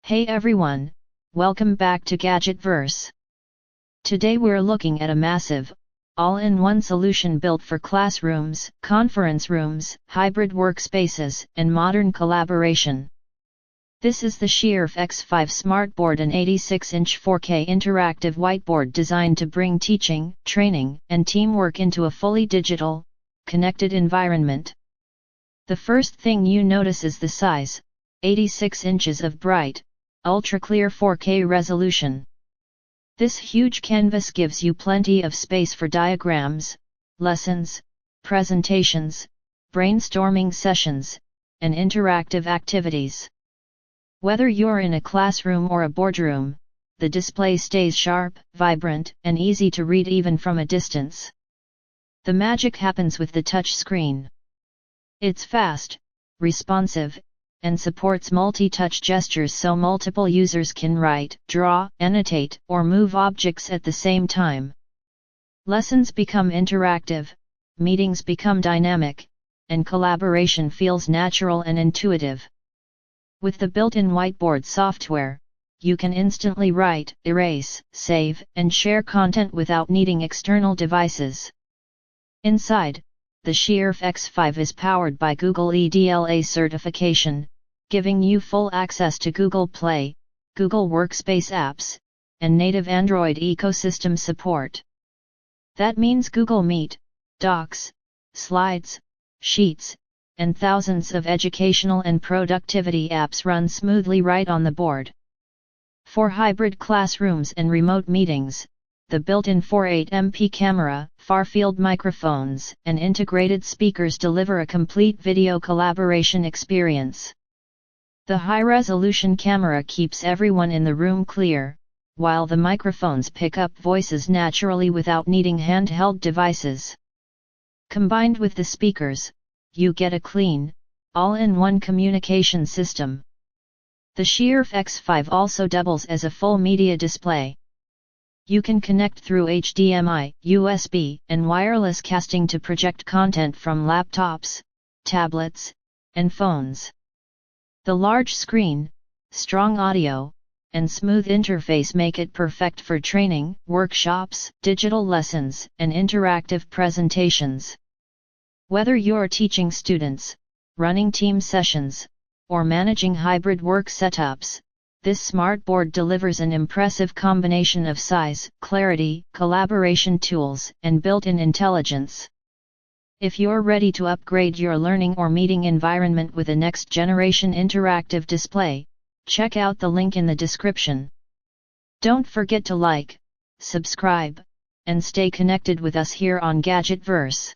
Hey everyone, welcome back to Gadgetverse. Today we're looking at a massive, all-in-one solution built for classrooms, conference rooms, hybrid workspaces, and modern collaboration. This is the Shiarffe X5 Smart Board, an 86-inch 4K interactive whiteboard designed to bring teaching, training, and teamwork into a fully digital, connected environment. The first thing you notice is the size, 86 inches of bright, ultra-clear 4K resolution. This huge canvas gives you plenty of space for diagrams, lessons, presentations, brainstorming sessions, and interactive activities. Whether you're in a classroom or a boardroom, the display stays sharp, vibrant, and easy to read even from a distance. The magic happens with the touch screen. It's fast, responsive, and supports multi-touch gestures so multiple users can write, draw, annotate, or move objects at the same time. Lessons become interactive, meetings become dynamic, and collaboration feels natural and intuitive. With the built-in whiteboard software, you can instantly write, erase, save, and share content without needing external devices. Inside, the Shiarffe X5 is powered by Google EDLA Certification, giving you full access to Google Play, Google Workspace apps, and native Android ecosystem support. That means Google Meet, Docs, Slides, Sheets, and thousands of educational and productivity apps run smoothly right on the board. For hybrid classrooms and remote meetings, the built-in 48MP camera, far-field microphones, and integrated speakers deliver a complete video collaboration experience. The high-resolution camera keeps everyone in the room clear, while the microphones pick up voices naturally without needing handheld devices. Combined with the speakers, you get a clean, all-in-one communication system. The Shiarffe X5 also doubles as a full media display. You can connect through HDMI, USB, and wireless casting to project content from laptops, tablets, and phones. The large screen, strong audio, and smooth interface make it perfect for training, workshops, digital lessons, and interactive presentations. Whether you're teaching students, running team sessions, or managing hybrid work setups, this smart board delivers an impressive combination of size, clarity, collaboration tools, and built-in intelligence. If you're ready to upgrade your learning or meeting environment with a next-generation interactive display, check out the link in the description. Don't forget to like, subscribe, and stay connected with us here on Gadgetverse.